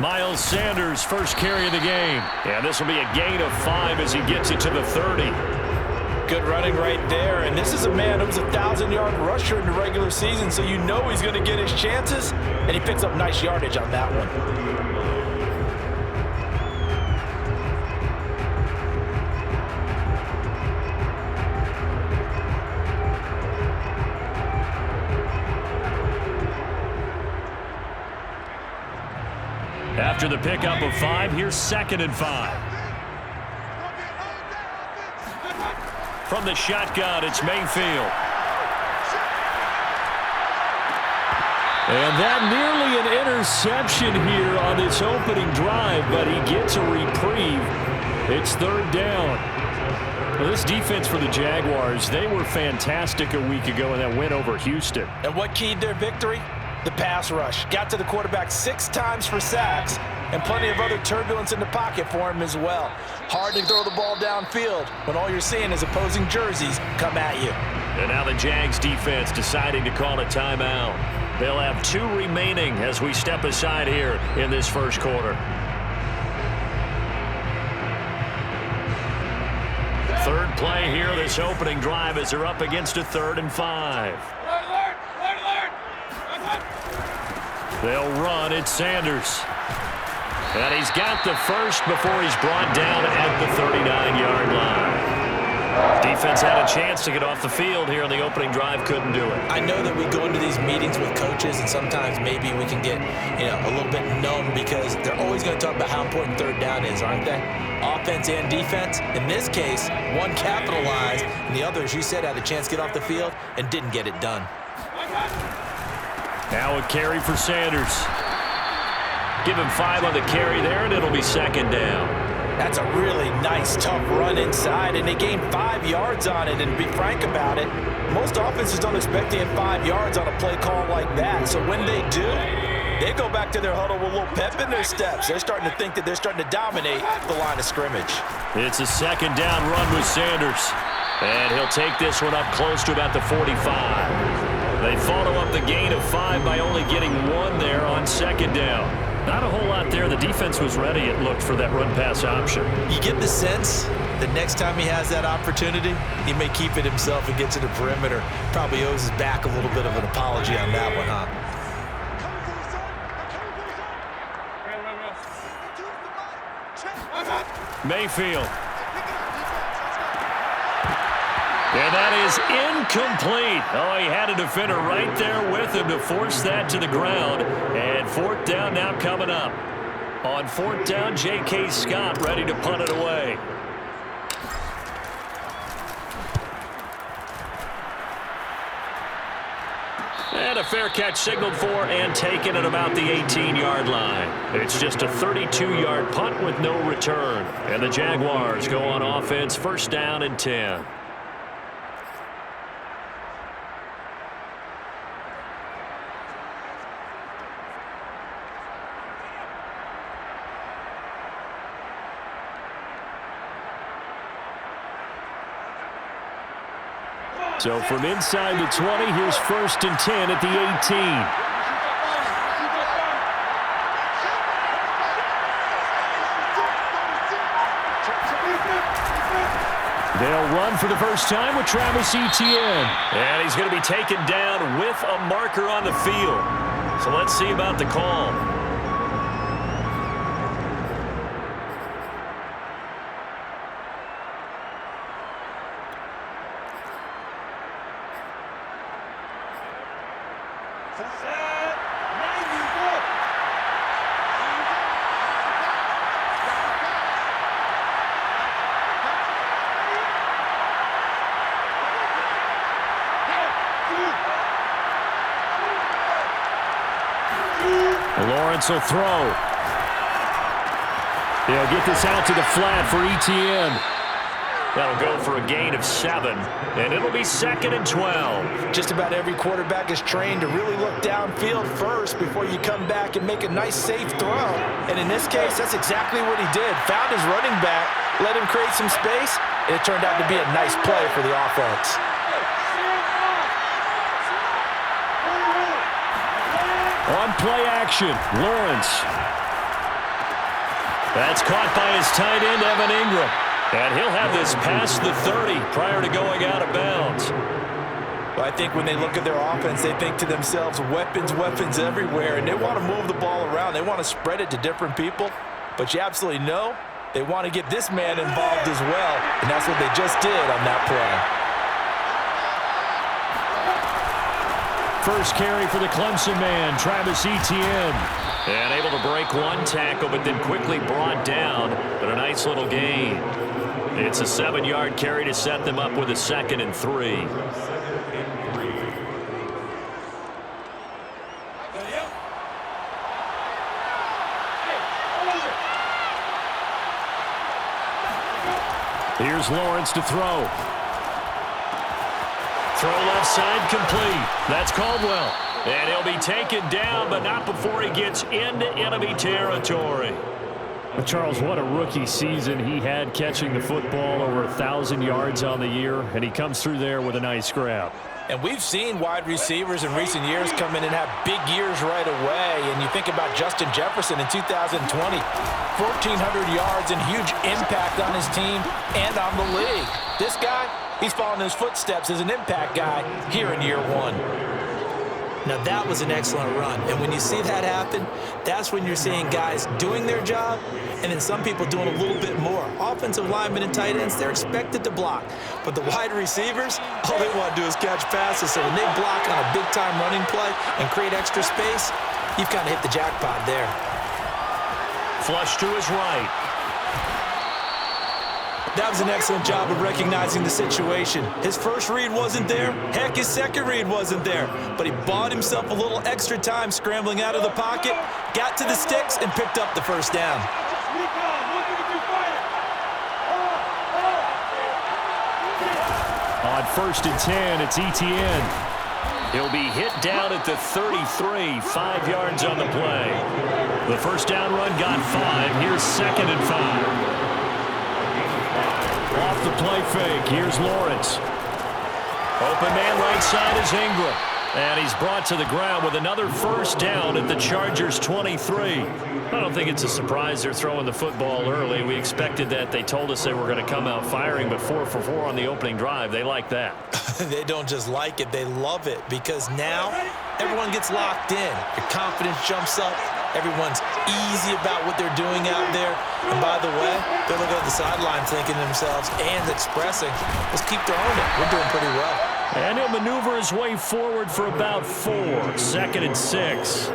Miles Sanders, first carry of the game. And this will be a gain of 5 as he gets it to the 30. Good running right there. And this is a man who was a 1,000-yard rusher in the regular season, so you know he's going to get his chances. And he picks up nice yardage on that one. After the pickup of 5, here's 2nd and 5. From the shotgun, it's Mayfield. And that nearly an interception here on this opening drive, but he gets a reprieve. It's 3rd down. Well, this defense for the Jaguars, they were fantastic a week ago in that win over Houston. And what keyed their victory? The pass rush. Got to the quarterback 6 times for sacks, and plenty of other turbulence in the pocket for him as well. Hard to throw the ball downfield when all you're seeing is opposing jerseys come at you. And now the Jags defense deciding to call a timeout. They'll have 2 remaining as we step aside here in this first quarter. Third play here, this opening drive, as they're up against a 3rd and 5. They'll run. It's Sanders. And he's got the first before he's brought down at the 39-yard line. Defense had a chance to get off the field here in the opening drive. Couldn't do it. I know that we go into these meetings with coaches, and sometimes maybe we can get, a little bit numb because they're always going to talk about how important 3rd down is, aren't they? Offense and defense. In this case, one capitalized, and the other, as you said, had a chance to get off the field and didn't get it done. Now a carry for Sanders. Give him 5 on the carry there, and it'll be 2nd down. That's a really nice, tough run inside, and they gained 5 yards on it. And to be frank about it, most offenses don't expect to get 5 yards on a play call like that. So when they do, they go back to their huddle with a little pep in their steps. They're starting to think that they're starting to dominate the line of scrimmage. It's a 2nd down run with Sanders. And he'll take this one up close to about the 45. They follow up the gain of 5 by only getting 1 there on 2nd down. Not a whole lot there. The defense was ready, it looked, for that run-pass option. You get the sense that next time he has that opportunity, he may keep it himself and get to the perimeter. Probably owes his back a little bit of an apology on that one, huh? Mayfield. And that is incomplete. Oh, he had a defender right there with him to force that to the ground. And 4th down now coming up. On 4th down, J.K. Scott ready to punt it away. And a fair catch signaled for and taken at about the 18-yard line. It's just a 32-yard punt with no return. And the Jaguars go on offense, 1st down and 10. So from inside the 20, here's 1st and 10 at the 18. They'll run for the first time with Travis Etienne. And he's going to be taken down with a marker on the field. So let's see about the call. Lawrence will throw. He'll get this out to the flat for Etienne. That'll go for a gain of 7, and it'll be 2nd and 12. Just about every quarterback is trained to really look downfield first before you come back and make a nice, safe throw. And in this case, that's exactly what he did. Found his running back, let him create some space, and it turned out to be a nice play for the offense. On play action, Lawrence. That's caught by his tight end, Evan Ingram. And he'll have this past the 30 prior to going out of bounds. Well, I think when they look at their offense, they think to themselves, weapons, weapons everywhere, and they want to move the ball around. They want to spread it to different people. But you absolutely know they want to get this man involved as well, and that's what they just did on that play. First carry for the Clemson man, Travis Etienne. And able to break one tackle, but then quickly brought down. But a nice little gain. It's a 7-yard carry to set them up with a 2nd and 3. Here's Lawrence to throw. Throw left side complete. That's Caldwell. And he'll be taken down, but not before he gets into enemy territory. But Charles, what a rookie season he had, catching the football over 1,000 yards on the year, and he comes through there with a nice grab. And we've seen wide receivers in recent years come in and have big years right away. And you think about Justin Jefferson in 2020, 1,400 yards and huge impact on his team and on the league. This guy, he's following his footsteps as an impact guy here in year 1. Now, that was an excellent run. And when you see that happen, that's when you're seeing guys doing their job and then some people doing a little bit more. Offensive linemen and tight ends, they're expected to block. But the wide receivers, all they want to do is catch passes. So when they block on a big-time running play and create extra space, you've kind of hit the jackpot there. Flush to his right. That was an excellent job of recognizing the situation. His first read wasn't there. Heck, his second read wasn't there. But he bought himself a little extra time scrambling out of the pocket, got to the sticks, and picked up the first down. On 1st and 10, it's Etienne. He'll be hit down at the 33, 5 yards on the play. The first down run got 5. Here's 2nd and 5. Off the play fake, here's Lawrence. Open man right side is Ingram. And he's brought to the ground with another first down at the Chargers' 23. I don't think it's a surprise they're throwing the football early. We expected that. They told us they were going to come out firing, but 4 for 4 on the opening drive. They like that. They don't just like it, they love it, because now everyone gets locked in. Your confidence jumps up. Everyone's easy about what they're doing out there. And by the way, they're looking at the sideline thinking to themselves and expressing, let's keep throwing it. We're doing pretty well. And he'll maneuver his way forward for about 4. 2nd and 6.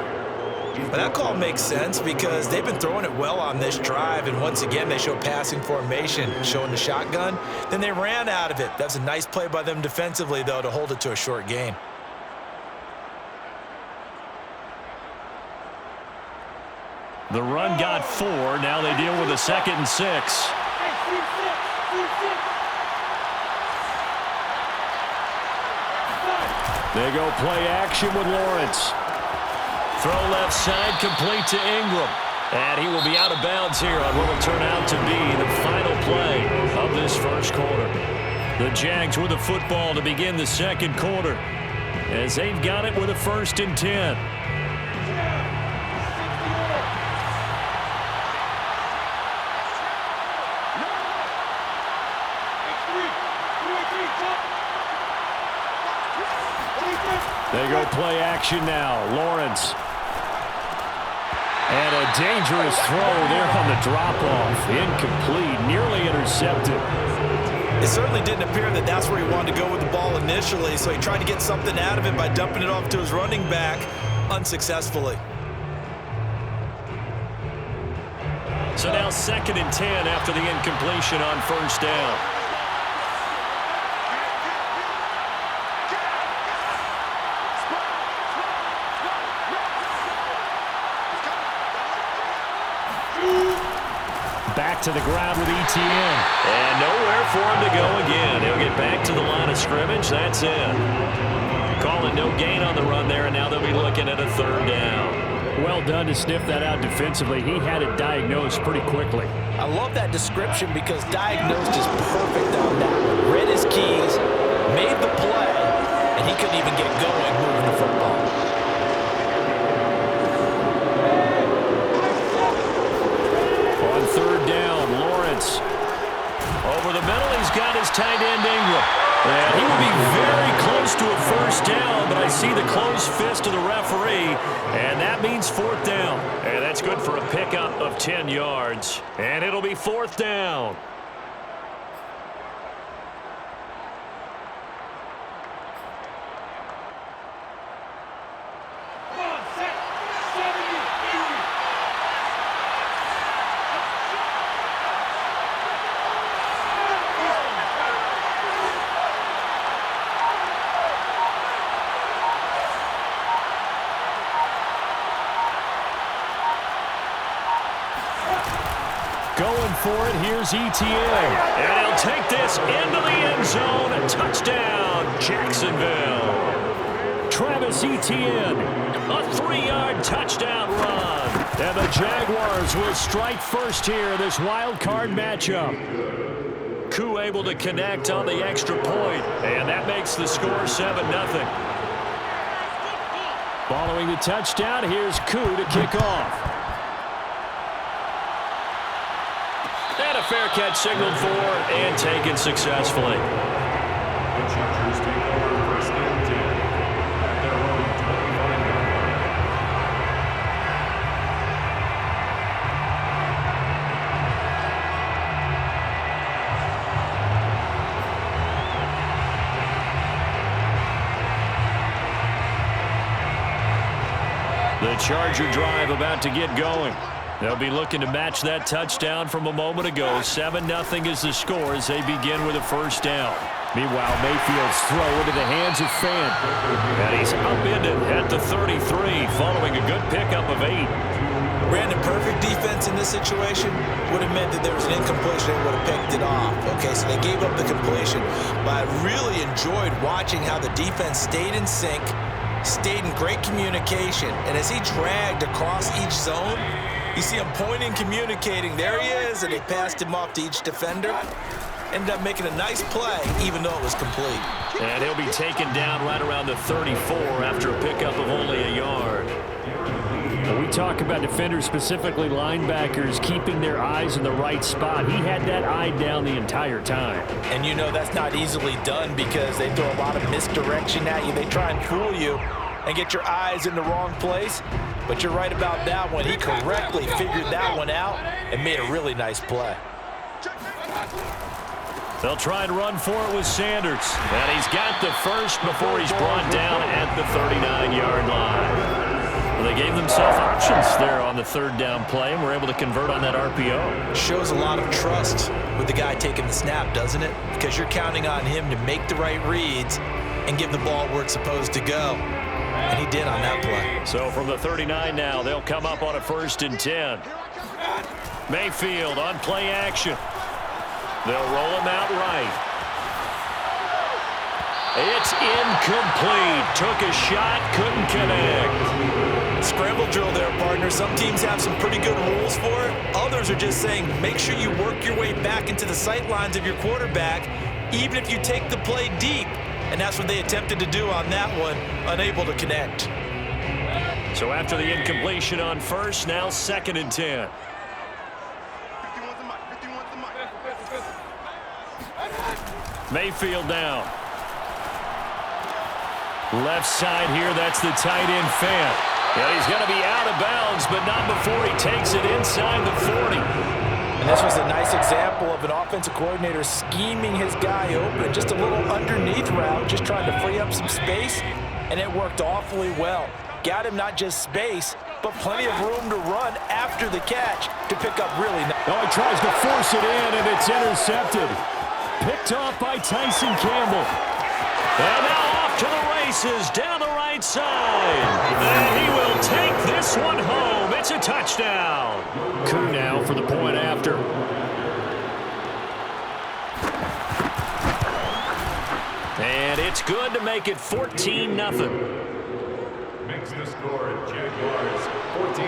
But that call makes sense because they've been throwing it well on this drive. And once again, they show passing formation, showing the shotgun. Then they ran out of it. That's a nice play by them defensively, though, to hold it to a short gain. The run got 4. Now they deal with a 2nd and 6. They go play action with Lawrence. Throw left side complete to Ingram. And he will be out of bounds here on what will turn out to be the final play of this first quarter. The Jags with the football to begin the second quarter as they've got it with a 1st and 10. They go play action now. Lawrence. And a dangerous throw there on the drop-off. Incomplete, nearly intercepted. It certainly didn't appear that that's where he wanted to go with the ball initially, so he tried to get something out of it by dumping it off to his running back unsuccessfully. So now 2nd and 10 after the incompletion on first down. Back to the ground with Etienne. And nowhere for him to go again. He'll get back to the line of scrimmage. That's it. Calling no gain on the run there, and now they'll be looking at a 3rd down. Well done to sniff that out defensively. He had it diagnosed pretty quickly. I love that description because diagnosed is perfect on that. Read his keys, made the play, and he couldn't even get going moving the football. tight end Ingram. And he will be very close to a first down, but I see the closed fist of the referee, and that means fourth down. And that's good for a pickup of 10 yards. And it'll be fourth down. Going for it, here's Etienne. And he'll take this into the end zone. A touchdown, Jacksonville. Travis Etienne, a 3-yard touchdown run. And the Jaguars will strike first here, this wild card matchup. Koo able to connect on the extra point, and that makes the score 7-0. Following the touchdown, here's Koo to kick off. And a fair catch signaled for and taken successfully. The Chargers take over first and 10 at their own 25-yard line. The Charger drive about to get going. They'll be looking to match that touchdown from a moment ago. 7-0 is the score as they begin with a first down. Meanwhile, Mayfield's throw into the hands of Fan. And he's upended at the 33 following a good pickup of 8. Brandon, perfect defense in this situation would have meant that there was an incompletion. They would have picked it off. Okay, so they gave up the completion. But I really enjoyed watching how the defense stayed in sync, stayed in great communication. And as he dragged across each zone, you see him pointing, communicating. There he is, and they passed him off to each defender. Ended up making a nice play, even though it was complete. And he'll be taken down right around the 34 after a pickup of only a yard. When we talk about defenders, specifically linebackers, keeping their eyes in the right spot. He had that eye down the entire time. And you know that's not easily done because they throw a lot of misdirection at you. They try and fool you and get your eyes in the wrong place. But you're right about that one. He correctly figured that one out and made a really nice play. They'll try and run for it with Sanders. And he's got the first before he's brought down at the 39-yard line. Well, they gave themselves options there on the third down play and were able to convert on that RPO. Shows a lot of trust with the guy taking the snap, doesn't it? Because you're counting on him to make the right reads and give the ball where it's supposed to go. And he did on that play. So from the 39 now, they'll come up on a 1st and 10. Mayfield on play action. They'll roll him out right. It's incomplete. Took a shot, couldn't connect. Scramble drill there, partner. Some teams have some pretty good rules for it. Others are just saying make sure you work your way back into the sight lines of your quarterback, even if you take the play deep. And that's what they attempted to do on that one, unable to connect. So after the incompletion on first, now 2nd and 10. Mayfield down. Left side here, that's the tight end Fan. Yeah, he's going to be out of bounds, but not before he takes it inside the 40. And this was a nice example of an offensive coordinator scheming his guy open. Just a little underneath route, just trying to free up some space, and it worked awfully well. Got him not just space, but plenty of room to run after the catch to pick up really nice. Oh, he tries to force it in, and it's intercepted. Picked off by Tyson Campbell. And now off to the races down the right side. And he will take this one home. It's a touchdown. Koo now for the point after. And it's good to make it 14-0. Makes the score Jaguars 14.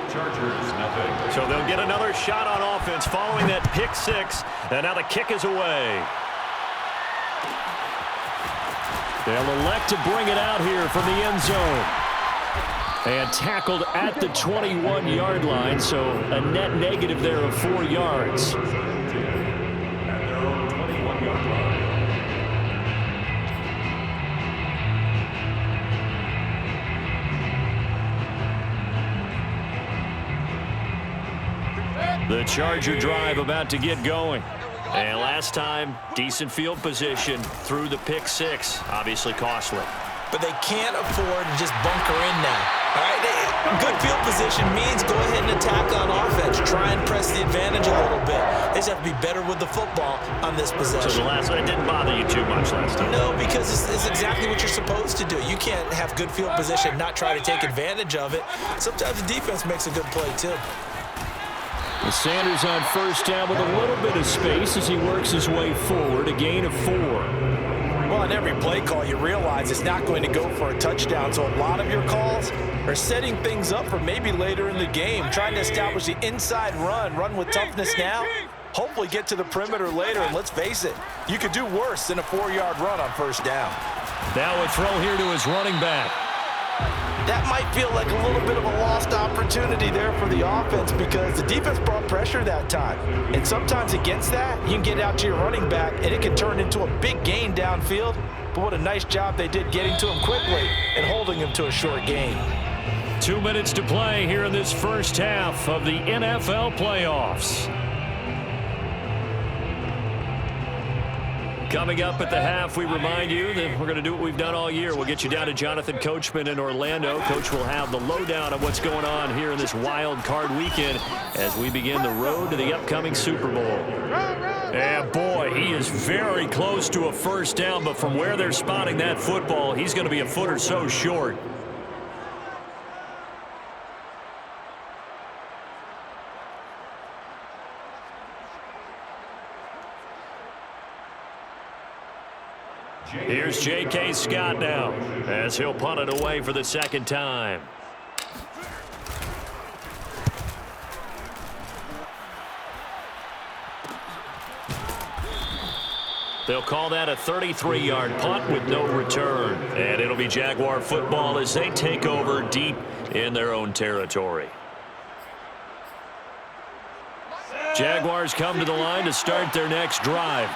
Chargers, nothing. So they'll get another shot on offense following that pick 6. And now the kick is away. They'll elect to bring it out here from the end zone. And tackled at the 21-yard line, so a net negative there of 4 yards. At their own 21-yard The Charger drive about to get going. And last time, decent field position through the pick six. Obviously costly. But they can't afford to just bunker in now. All right? Good field position means go ahead and attack on offense. Try and press the advantage a little bit. They just have to be better with the football on this possession. So the last one didn't bother you too much last time? No, because it's exactly what you're supposed to do. You can't have good field position, not try to take advantage of it. Sometimes the defense makes a good play, too. Sanders on first down with a little bit of space as he works his way forward, a gain of 4. Well, on every play call, you realize it's not going to go for a touchdown, so a lot of your calls are setting things up for maybe later in the game, trying to establish the inside run with toughness now, hopefully get to the perimeter later, and let's face it, you could do worse than a 4-yard run on first down. Now a throw here to his running back. That might feel like a little bit of a lost opportunity there for the offense because the defense brought pressure that time. And sometimes against that, you can get out to your running back, and it can turn into a big gain downfield. But what a nice job they did getting to him quickly and holding him to a short gain. 2 minutes to play here in this first half of the NFL playoffs. Coming up at the half, we remind you that we're going to do what we've done all year. We'll get you down to Jonathan Coachman in Orlando. Coach will have the lowdown of what's going on here in this wild card weekend as we begin the road to the upcoming Super Bowl. And boy, he is very close to a first down, but from where they're spotting that football, he's going to be a foot or so short. Here's J.K. Scott now as he'll punt it away for the second time. They'll call that a 33-yard punt with no return. And it'll be Jaguar football as they take over deep in their own territory. Jaguars come to the line to start their next drive.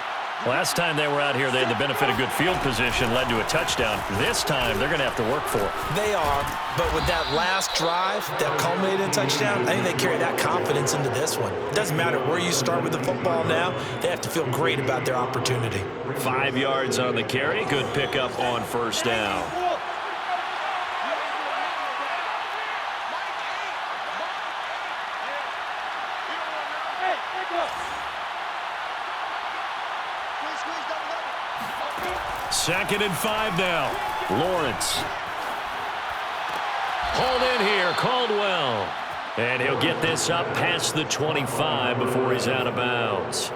Last time they were out here, they had the benefit of good field position, led to a touchdown. This time, they're going to have to work for it. They are, but with that last drive that culminated in touchdown, I think they carry that confidence into this one. It doesn't matter where you start with the football now. They have to feel great about their opportunity. 5 yards on the carry. Good pickup on first down. Second and 5 now. Lawrence. Hauled in here, Caldwell. And he'll get this up past the 25 before he's out of bounds.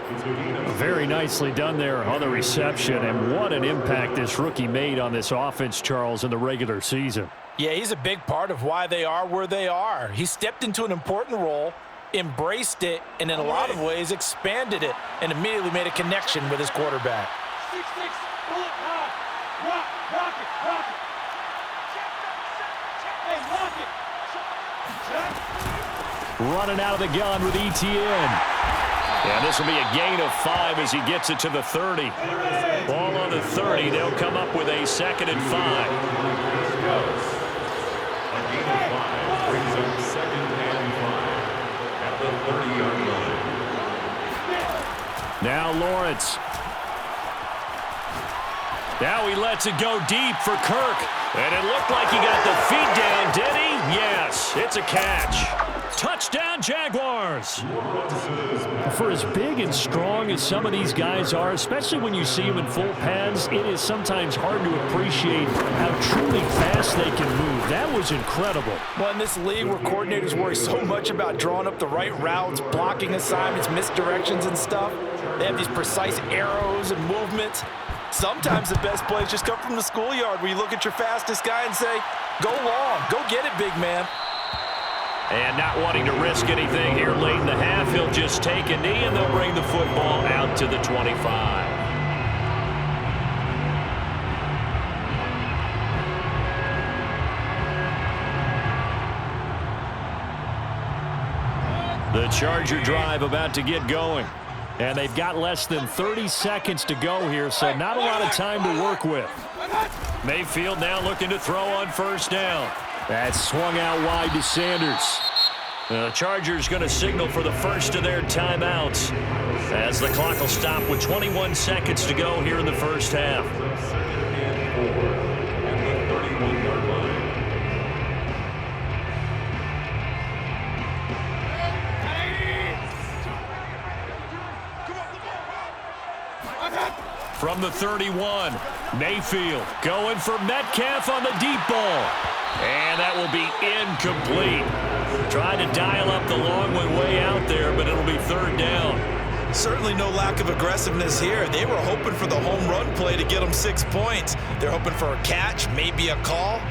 Very nicely done there on the reception, and what an impact this rookie made on this offense, Charles, in the regular season. Yeah, he's a big part of why they are where they are. He stepped into an important role, embraced it, and in a lot of ways expanded it, and immediately made a connection with his quarterback. Running out of the gun with ETN. And this will be a gain of 5 as he gets it to the 30. Ball on the 30. They'll come up with a second and 5. A gain of 5 brings up second and 5 at the 30-yard line. Now Lawrence. Now he lets it go deep for Kirk. And it looked like he got the feet down, did he? Yes, it's a catch. Touchdown, Jaguars. For as big and strong as some of these guys are, especially when you see them in full pads, it is sometimes hard to appreciate how truly fast they can move. That was incredible. Well, in this league where coordinators worry so much about drawing up the right routes, blocking assignments, misdirections and stuff, they have these precise arrows and movements. Sometimes the best plays just come from the schoolyard where you look at your fastest guy and say, go long, go get it, big man. And not wanting to risk anything here late in the half, he'll just take a knee and they'll bring the football out to the 25. The Charger drive about to get going. And they've got less than 30 seconds to go here, so not a lot of time to work with. Mayfield now looking to throw on first down. That's swung out wide to Sanders. The Chargers going to signal for the first of their timeouts as the clock will stop with 21 seconds to go here in the first half. Second and 4 at the 31-yard line. From the 31, Mayfield going for Metcalf on the deep ball. And that will be incomplete. Trying to dial up the long way out there, but it'll be third down. Certainly no lack of aggressiveness here. They were hoping for the home run play to get them 6 points. They're hoping for a catch, maybe a call,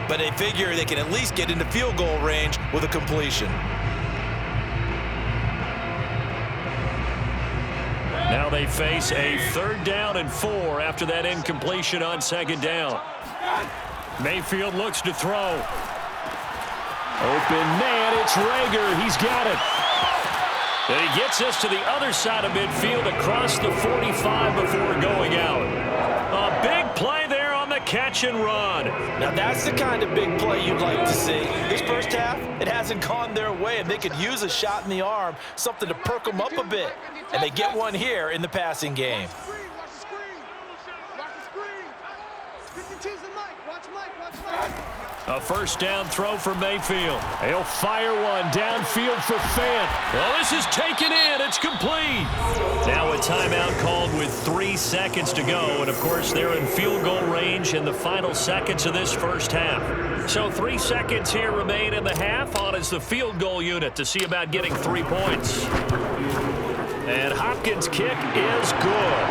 but they figure they can at least get into field goal range with a completion. Now they face a 3rd down and 4 after that incompletion on 2nd down. Mayfield looks to throw. Open man, it's Rager. He's got it. And he gets us to the other side of midfield across the 45 before going out. A big play there on the catch and run. Now that's the kind of big play you'd like to see. This first half, it hasn't gone their way, and they could use a shot in the arm, something to perk them up a bit. And they get one here in the passing game. A 1st down throw for Mayfield. He'll fire one downfield for Fant. Well, this is taken in. It's complete. Now a timeout called with 3 seconds to go. And, of course, they're in field goal range in the final seconds of this first half. So 3 seconds here remain in the half. On is the field goal unit to see about getting 3 points. And Hopkins' kick is good.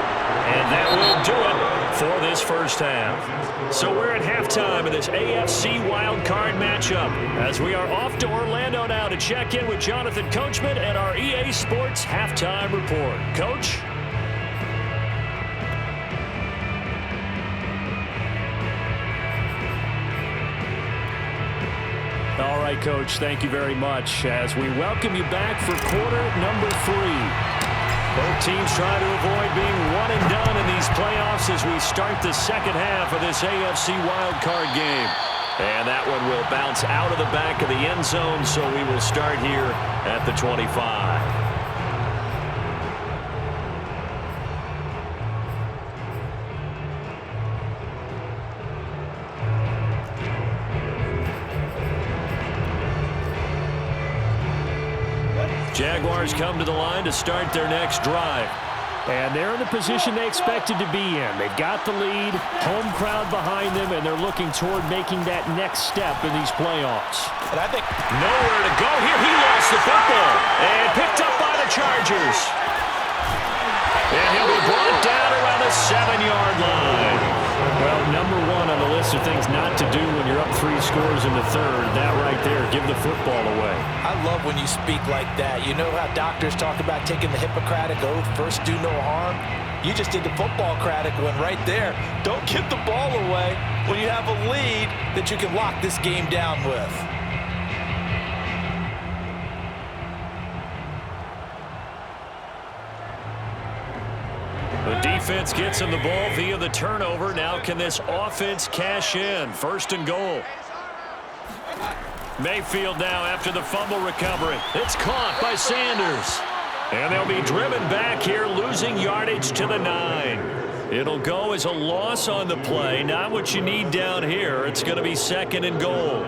And that will do it for this first half. So we're at halftime in this AFC WildCard matchup as we are off to Orlando now to check in with Jonathan Coachman and our EA Sports Halftime Report. Coach? All right, Coach, thank you very much as we welcome you back for quarter number 3. Both teams try to avoid being one and done in these playoffs as we start the second half of this AFC wildcard game. And that one will bounce out of the back of the end zone, so we will start here at the 25. Jaguars come to the line to start their next drive. And they're in the position they expected to be in. They've got the lead, home crowd behind them, and they're looking toward making that next step in these playoffs. And I think nowhere to go here. He lost the football and picked up by the Chargers. And he'll be brought down around the 7-yard line. Well, number 1 on the list of things not to do when you're up 3 scores in the third. That right there, give the football away. I love when you speak like that. You know how doctors talk about taking the Hippocratic Oath, first do no harm? You just did the football-cratic one right there. Don't give the ball away when you have a lead that you can lock this game down with. The defense gets him the ball via the turnover. Now can this offense cash in? 1st and goal. Mayfield now after the fumble recovery. It's caught by Sanders. And they'll be driven back here, losing yardage to the 9. It'll go as a loss on the play. Not what you need down here. It's going to be 2nd and goal.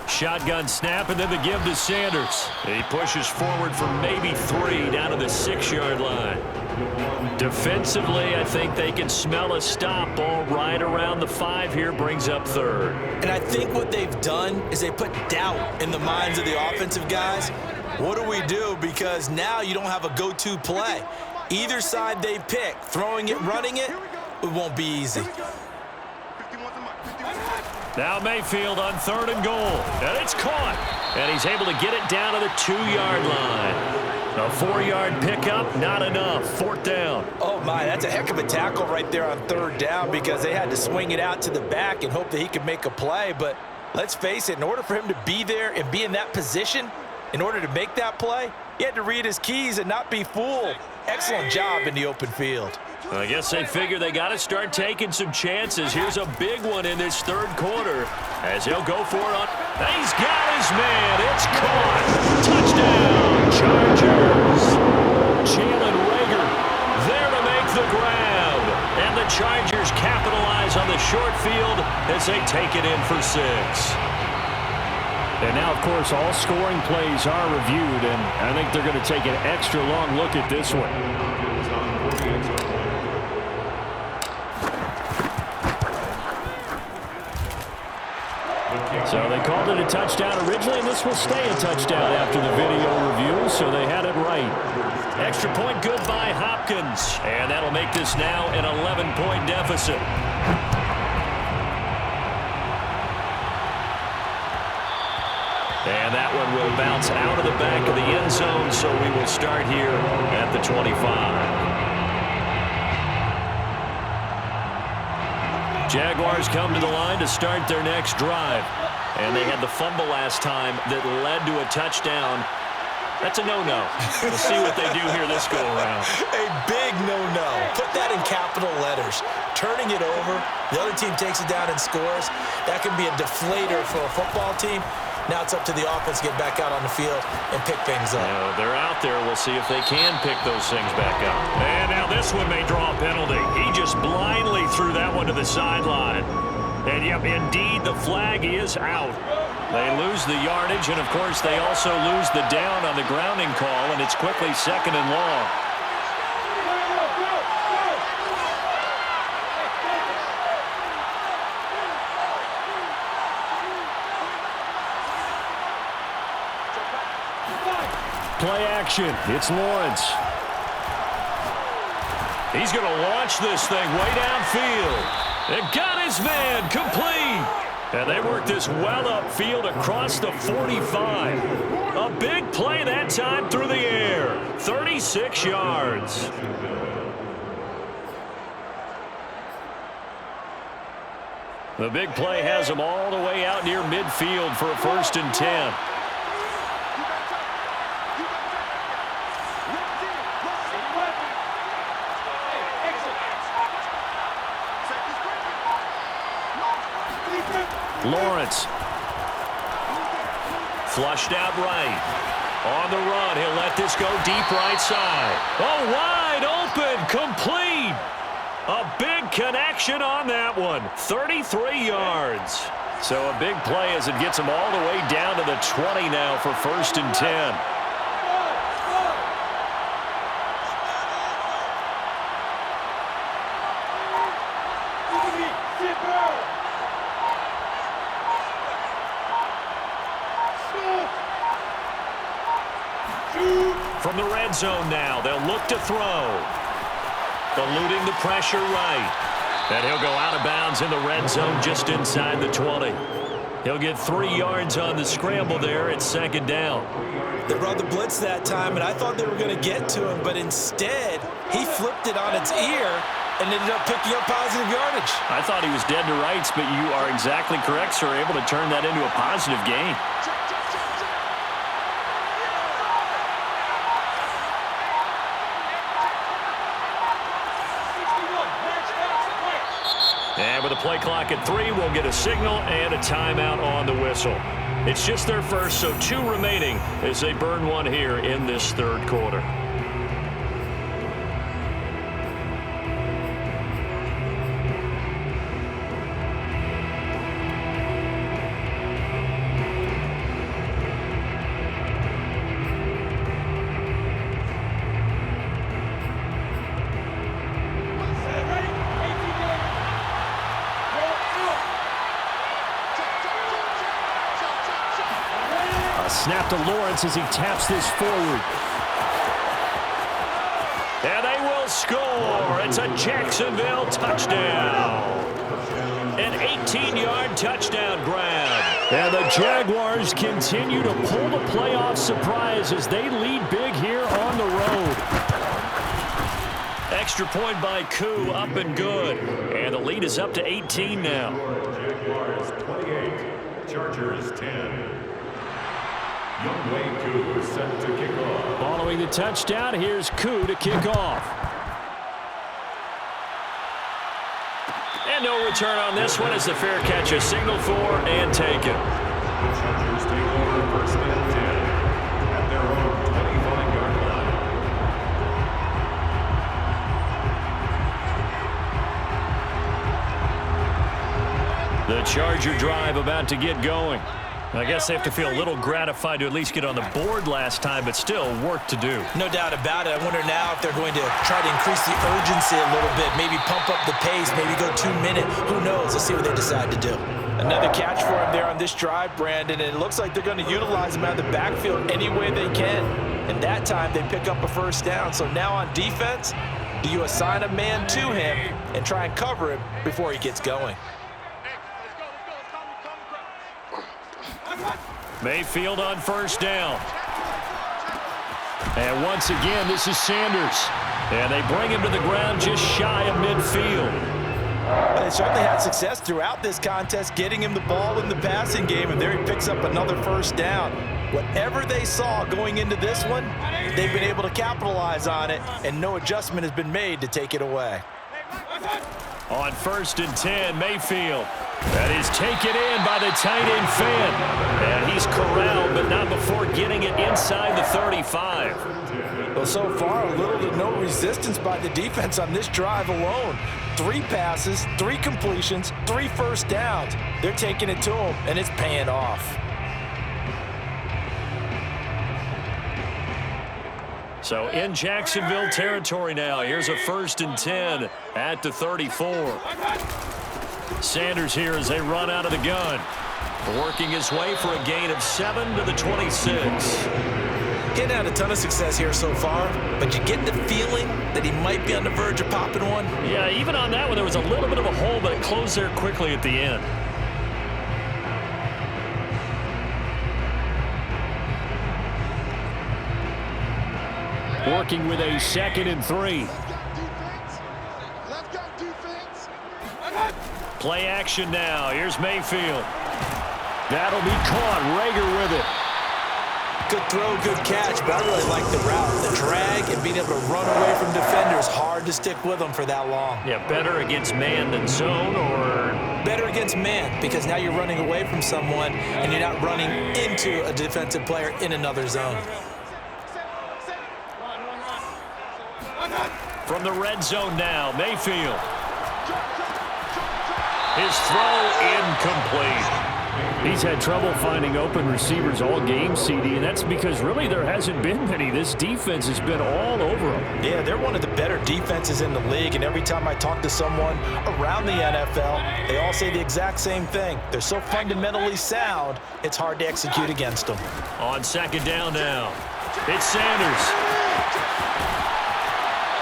Shotgun snap, and then the give to Sanders. He pushes forward for maybe 3 down to the 6-yard line. Defensively, I think they can smell a stop. Ball right around the 5 here, brings up 3rd. And I think what they've done is they put doubt in the minds of the offensive guys. What do we do? Because now you don't have a go-to play. Either side they pick, throwing it, running it, it won't be easy. Now Mayfield on 3rd and goal. And it's caught. And he's able to get it down to the 2-yard line. A 4-yard pickup, not enough. 4th down. Oh, my, that's a heck of a tackle right there on 3rd down because they had to swing it out to the back and hope that he could make a play. But let's face it, in order for him to be there and be in that position In order to make that play, he had to read his keys and not be fooled. Excellent job in the open field. I guess they figure they got to start taking some chances. Here's a big one in this third quarter as he'll go for it on. He's got his man. It's caught. Touchdown, Chargers. Jalen Reagor there to make the grab. And the Chargers capitalize on the short field as they take it in for 6. And now, of course, all scoring plays are reviewed, and I think they're going to take an extra long look at this one. So they called it a touchdown originally, and this will stay a touchdown after the video review, so they had it right. Extra point good by Hopkins, and that'll make this now an 11-point deficit. And that one will bounce out of the back of the end zone, so we will start here at the 25. Jaguars come to the line to start their next drive. And they had the fumble last time that led to a touchdown. That's a no-no. We'll see what they do here this go-around. A big no-no. Put that in capital letters. Turning it over, the other team takes it down and scores. That can be a deflator for a football team. Now it's up to the offense to get back out on the field and pick things up. They're out there. We'll see if they can pick those things back up. And now this one may draw a penalty. He just blindly threw that one to the sideline. And, yep, indeed, the flag is out. They lose the yardage, and, of course, they also lose the down on the grounding call, and it's quickly 2nd and long. Play action. It's Lawrence. He's going to launch this thing way downfield. It got his man complete. And they work this well upfield across the 45. A big play that time through the air. 36 yards. The big play has him all the way out near midfield for a 1st and 10. Lawrence. Flushed out right. On the run, he'll let this go deep right side. Oh, wide open, complete. A big connection on that one. 33 yards. So a big play as it gets him all the way down to the 20 now for 1st and 10. From the red zone now, they'll look to throw. Eluding the pressure right. And he'll go out of bounds in the red zone just inside the 20. He'll get 3 yards on the scramble there at 2nd down. They brought the blitz that time, and I thought they were going to get to him, but instead, he flipped it on its ear and ended up picking up positive yardage. I thought he was dead to rights, but you are exactly correct, sir. Able to turn that into a positive gain. And with the play clock at 3, we'll get a signal and a timeout on the whistle. It's just their first, so 2 remaining as they burn one here in this third quarter. Snap to Lawrence as he taps this forward. And they will score. It's a Jacksonville touchdown. An 18-yard touchdown grab. And the Jaguars continue to pull the playoff surprise as they lead big here on the road. Extra point by Koo, up and good. And the lead is up to 18 now. Jaguars 28, Chargers 10. Youngway Koo set to kick off. Following the touchdown, here's Koo to kick off. And no return on this one as the fair catch is signaled for and taken. The Chargers take over first and 10 at their own 25-yard line. The Charger drive about to get going. I guess they have to feel a little gratified to at least get on the board last time, but still work to do. No doubt about it. I wonder now if they're going to try to increase the urgency a little bit, maybe pump up the pace, maybe go 2 minute. Who knows? Let's see what they decide to do. Another catch for him there on this drive, Brandon, and it looks like they're going to utilize him out of the backfield any way they can. And that time they pick up a first down. So now on defense, do you assign a man to him and try and cover him before he gets going? Mayfield on first down. And once again, this is Sanders. And they bring him to the ground just shy of midfield. They certainly had success throughout this contest, getting him the ball in the passing game, and there he picks up another first down. Whatever they saw going into this one, they've been able to capitalize on it, and no adjustment has been made to take it away. On first and 10, Mayfield. That is taken in by the tight end Fan. And he's corralled, but not before getting it inside the 35. Well, so far, little to no resistance by the defense on this drive alone. 3 passes, 3 completions, 3 first downs. They're taking it to him, and it's paying off. So in Jacksonville territory now. Here's a first and 10 at the 34. Sanders here as they run out of the gun. Working his way for a gain of 7 to the 26. Getting out a ton of success here so far, but you get the feeling that he might be on the verge of popping one. Yeah, even on that one, there was a little bit of a hole, but it closed there quickly at the end. Working with a 2nd and 3. Play action now. Here's Mayfield. That'll be caught. Rager with it. Good throw, good catch, but I really like the route. The drag and being able to run away from defenders, hard to stick with them for that long. Yeah, better against man than zone, or? Better against man, because now you're running away from someone and you're not running into a defensive player in another zone. From the red zone now, Mayfield. His throw incomplete. He's had trouble finding open receivers all game, CD, and that's because really there hasn't been many. This defense has been all over them. Yeah, they're one of the better defenses in the league, and every time I talk to someone around the NFL, they all say the exact same thing. They're so fundamentally sound, it's hard to execute against them. On second down now, it's Sanders.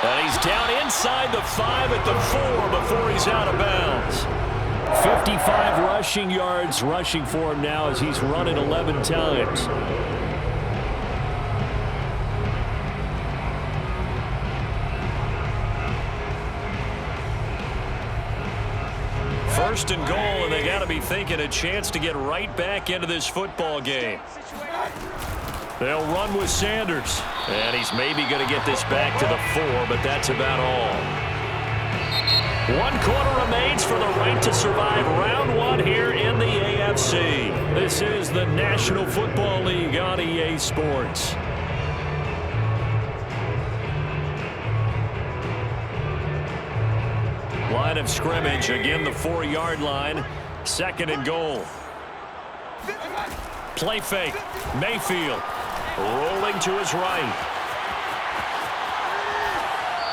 And he's down inside the 5 at the 4 before he's out of bounds. 55 rushing yards rushing for him now as he's run it 11 times. First and goal, and they got to be thinking a chance to get right back into this football game. They'll run with Sanders. And he's maybe going to get this back to the 4, but that's about all. 1 quarter remains for the right to survive round 1 here in the AFC. This is the National Football League on EA Sports. Line of scrimmage, again the 4-yard line. 2nd and goal. Play fake. Mayfield rolling to his right.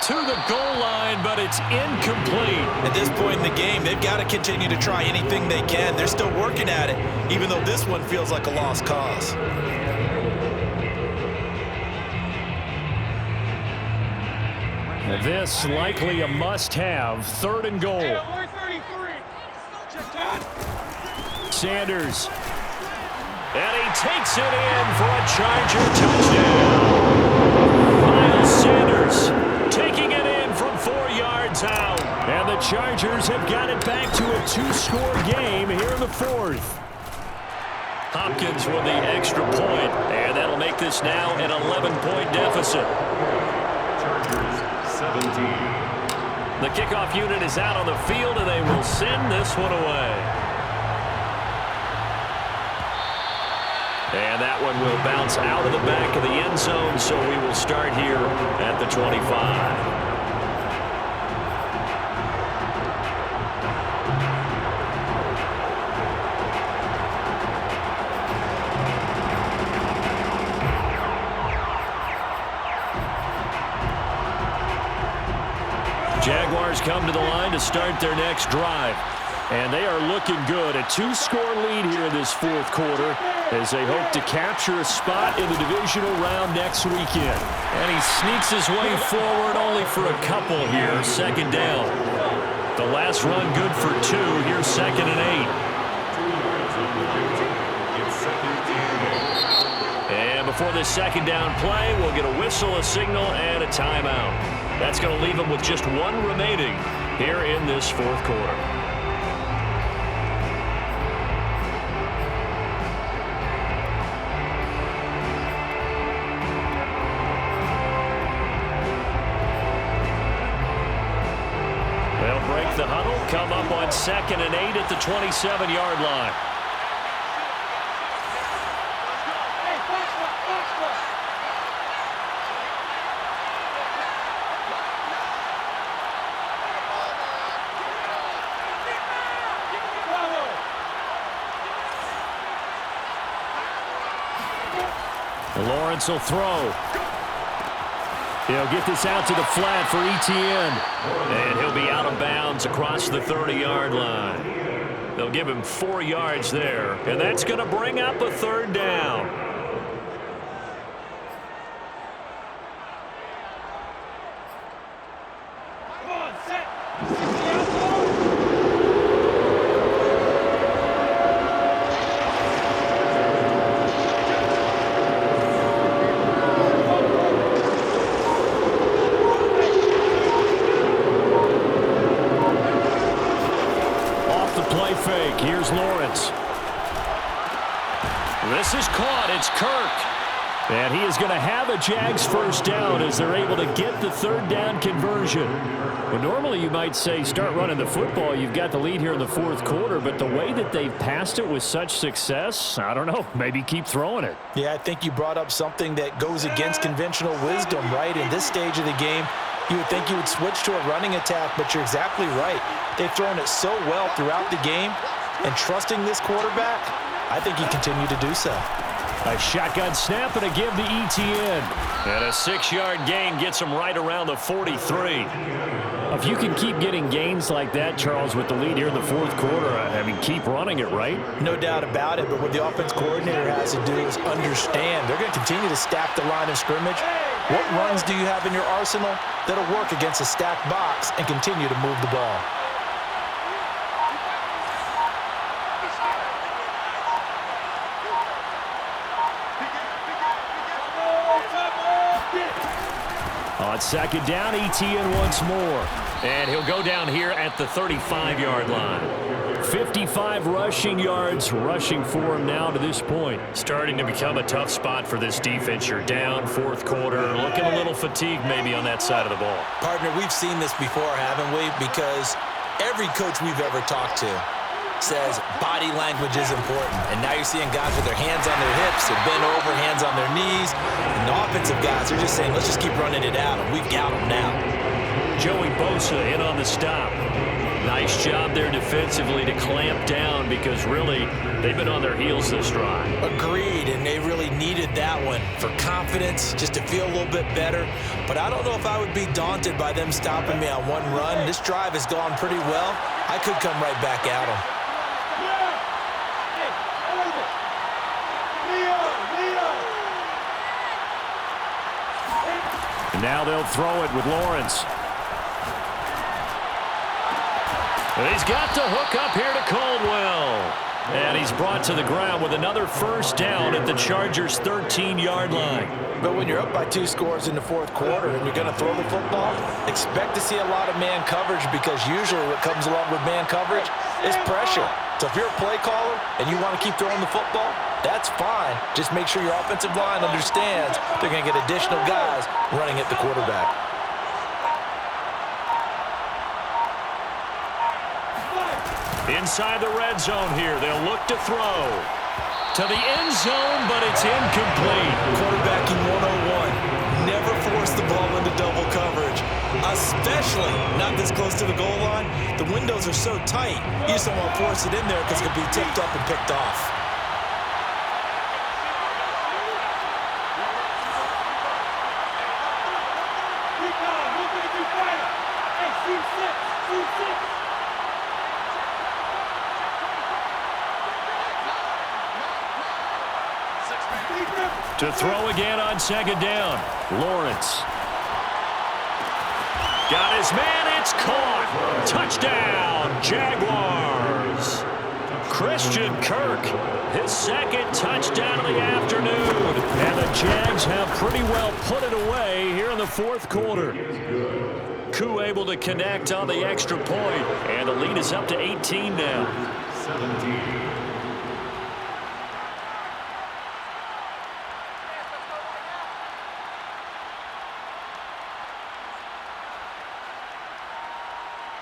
To the goal line, but it's incomplete. At this point in the game, they've got to continue to try anything they can. They're still working at it, even though this one feels like a lost cause. This likely a must-have. 3rd and goal. Sanders. And he takes it in for a Charger touchdown. Miles Sanders taking it in from 4 yards out. And the Chargers have got it back to a 2-score game here in the 4th. Hopkins with the extra point, and this now an 11-point deficit. Chargers 17. The kickoff unit is out on the field, and they will send this one away. And that one will bounce out of the back of the end zone, so we will start here at the 25. Jaguars come to the line to start their next drive. And they are looking good. A 2-score lead here in this fourth quarter as they hope to capture a spot in the divisional round next weekend. And he sneaks his way forward only for a couple here. Second down. The last run good for 2. Here's 2nd and 8. 2 yards on the 50. It's 2nd and 8. And before this second down play, we'll get a whistle, a signal, and a timeout. That's going to leave them with just 1 remaining here in this fourth quarter. They'll break the huddle, come up on 2nd and 8 at the 27-yard line. Lawrence will throw. He'll get this out to the flat for Etienne. And he'll be out of bounds across the 30-yard line. They'll give him 4 yards there. And that's going to bring up a 3rd down. Fake. Here's Lawrence. This is caught. It's Kirk. And he is going to have a Jags first down as they're able to get the 3rd down conversion. Well, normally you might say start running the football. You've got the lead here in the fourth quarter, but the way that they've passed it with such success, I don't know, maybe keep throwing it. Yeah, I think you brought up something that goes against conventional wisdom, right? In this stage of the game, you would think you would switch to a running attack, but you're exactly right. They've thrown it so well throughout the game, and trusting this quarterback, I think he continued to do so. A shotgun snap and a give to Etienne. And a 6-yard gain gets him right around the 43. If you can keep getting gains like that, Charles, with the lead here in the fourth quarter, I mean, keep running it, right? No doubt about it, but what the offense coordinator has to do is understand they're going to continue to stack the line of scrimmage. What runs do you have in your arsenal that'll work against a stacked box and continue to move the ball? On 2nd down, Etienne once more. And he'll go down here at the 35-yard line. 55 rushing yards, rushing for him now to this point. Starting to become a tough spot for this defense. You're down, fourth quarter, looking a little fatigued maybe on that side of the ball. Partner, we've seen this before, haven't we? Because every coach we've ever talked to says body language is important. And now you're seeing guys with their hands on their hips, they're bent over, hands on their knees. And the offensive guys are just saying, let's just keep running it out, and we've got them now. Joey Bosa in on the stop. Nice job there defensively to clamp down because really they've been on their heels this drive. Agreed, and they really needed that one for confidence, just to feel a little bit better. But I don't know if I would be daunted by them stopping me on one run. This drive has gone pretty well. I could come right back at them. And now they'll throw it with Lawrence. And he's got the hook up here to Caldwell. And he's brought to the ground with another first down at the Chargers' 13-yard line. But when you're up by 2 scores in the fourth quarter and you're going to throw the football, expect to see a lot of man coverage because usually what comes along with man coverage is pressure. So if you're a play caller and you want to keep throwing the football, That's fine. Just make sure your offensive line understands they're going to get additional guys running at the quarterback. Inside the red zone here, they'll look to throw. To the end zone, but it's incomplete. Quarterbacking 101. Never force the ball into double coverage, especially not this close to the goal line. The windows are so tight, you just don't want to force it in there because it could be tipped up and picked off. To throw again on second down. Lawrence. Got his man. It's caught. Touchdown, Jaguars. Christian Kirk, his second touchdown of the afternoon. And the Jags have pretty well put it away here in the fourth quarter. Koo able to connect on the extra point. And the lead is up to 18 now. 17.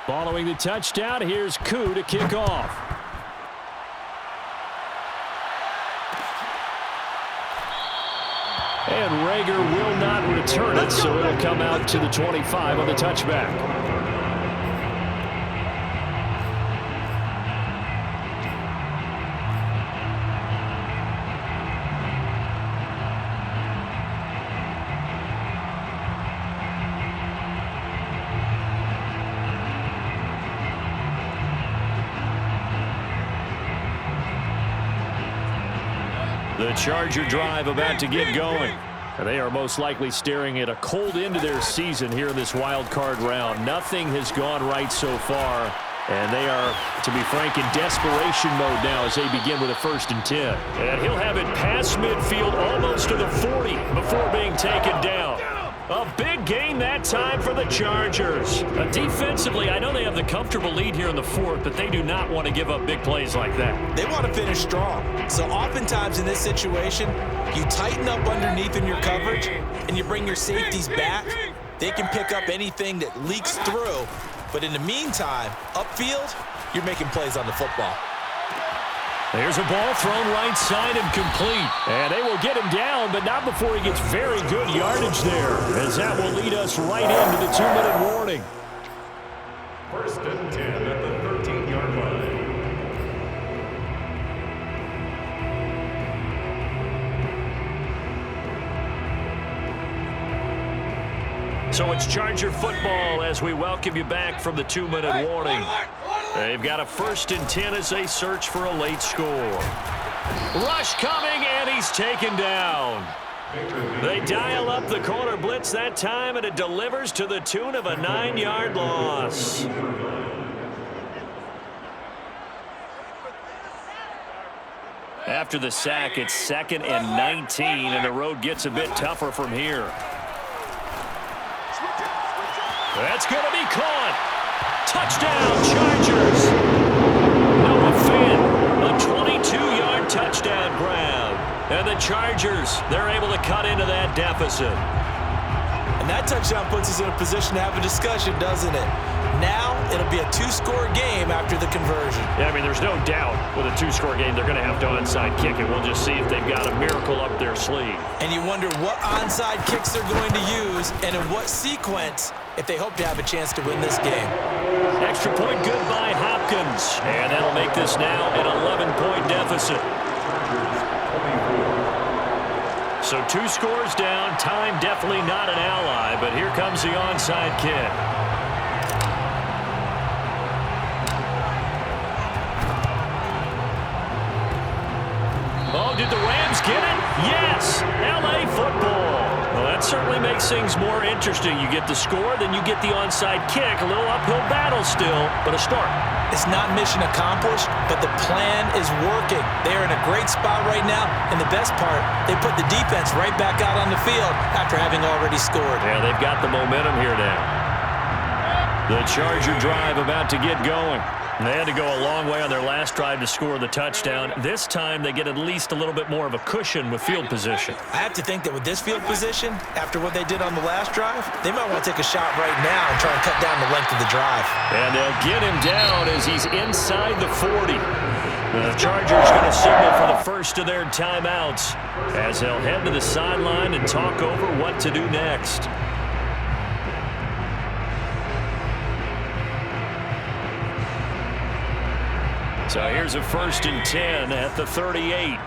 Following the touchdown, here's Koo to kick off. And Rager will not return it, so it'll come out to the 25 on the touchback. The Charger drive about to get going. They are most likely staring at a cold end to their season here in this wild card round. Nothing has gone right so far, and they are, to be frank, in desperation mode now as they begin with a 1st and 10. And he'll have it past midfield almost to the 40 before being taken down. A big gain that time for the Chargers. Defensively, I know they have the comfortable lead here in the fourth, but they do not want to give up big plays like that. They want to finish strong. So oftentimes in this situation, you tighten up underneath in your coverage and you bring your safeties back. They can pick up anything that leaks through. But in the meantime, upfield, you're making plays on the football. There's a ball thrown right side and complete. And they will get him down, but not before he gets very good yardage there, as that will lead us right into the 2-minute warning. 1st and 10 at the 13-yard line. So it's Charger football as we welcome you back from the 2-minute warning. They've got a 1st and 10 as they search for a late score. Rush coming, and he's taken down. They dial up the corner blitz that time, and it delivers to the tune of a 9-yard loss. After the sack, it's 2nd and 19, and the road gets a bit tougher from here. That's going to be caught. Touchdown, Chargers. Noah Fant, a 22-yard touchdown grab. And the Chargers, they're able to cut into that deficit. And that touchdown puts us in a position to have a discussion, doesn't it? Now, it'll be a 2-score game after the conversion. Yeah, I mean, there's no doubt with a 2-score game, they're going to have to onside kick it. We'll just see if they've got a miracle up their sleeve. And you wonder what onside kicks they're going to use and in what sequence if they hope to have a chance to win this game. Extra point good by Hopkins. And that'll make this now an 11-point deficit. So 2 scores down. Time definitely not an ally, but here comes the onside kick. Oh, did the Rams get it? Yes! L.A. football. Well, that certainly makes things more interesting. You get the score, then you get the onside kick. A little uphill battle still, but a start. It's not mission accomplished, but the plan is working. They're in a great spot right now, and the best part, they put the defense right back out on the field after having already scored. Yeah, they've got the momentum here now. The Charger drive about to get going. They had to go a long way on their last drive to score the touchdown. This time they get at least a little bit more of a cushion with field position. I have to think that with this field position, after what they did on the last drive, they might want to take a shot right now and try and cut down the length of the drive. And they'll get him down as he's inside the 40. The Chargers going to signal for the first of their timeouts as they'll head to the sideline and talk over what to do next. So here's a 1st and 10 at the 38.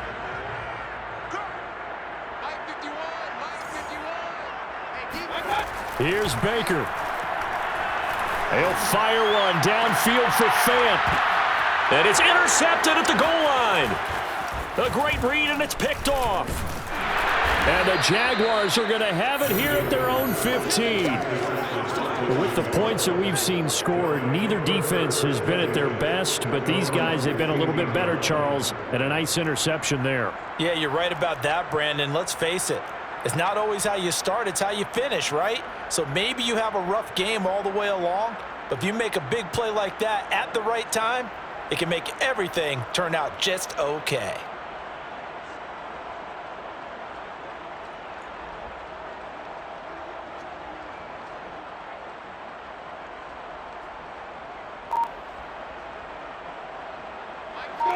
Here's Baker. He'll fire one downfield for Fant. And it's intercepted at the goal line. A great read, and it's picked off. And the Jaguars are going to have it here at their own 15. With the points that we've seen scored, neither defense has been at their best, but these guys have been a little bit better, Charles, and a nice interception there. Yeah, you're right about that, Brandon. Let's face it. It's not always how you start, it's how you finish, right? So maybe you have a rough game all the way along, but if you make a big play like that at the right time, it can make everything turn out just okay.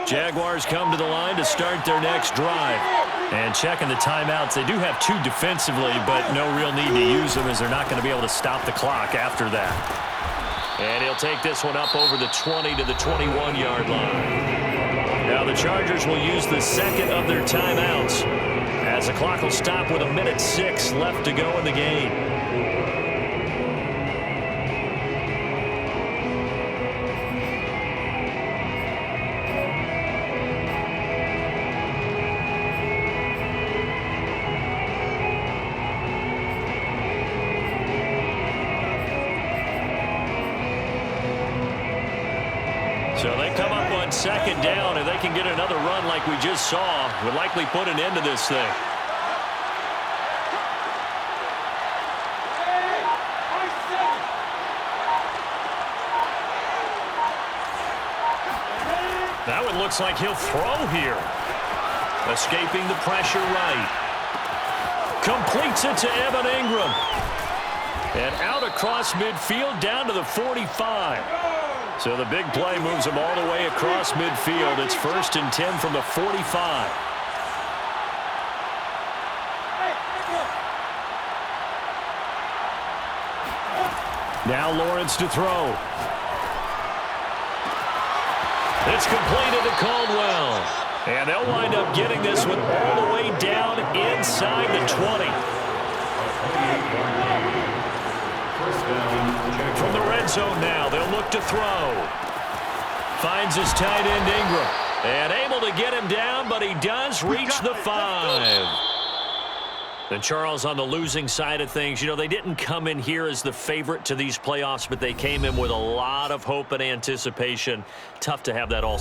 Jaguars come to the line to start their next drive. And checking the timeouts, they do have 2 defensively, but no real need to use them as they're not going to be able to stop the clock after that. And he'll take this one up over the 20 to the 21-yard line. Now the Chargers will use the second of their timeouts as the clock will stop with 1:06 left to go in the game. So they come up on 2nd down, and they can get another run like we just saw. Would likely put an end to this thing. That one looks like he'll throw here. Escaping the pressure right. Completes it to Evan Ingram. And out across midfield down to the 45. So the big play moves him all the way across midfield. It's 1st and 10 from the 45. Now Lawrence to throw. It's completed to Caldwell. And they'll wind up getting this one all the way down inside the 20. From the red zone now, they'll look to throw. Finds his tight end Ingram. And able to get him down, but he does reach the 5. And Charles, on the losing side of things, you know, they didn't come in here as the favorite to these playoffs, but they came in with a lot of hope and anticipation. Tough to have that all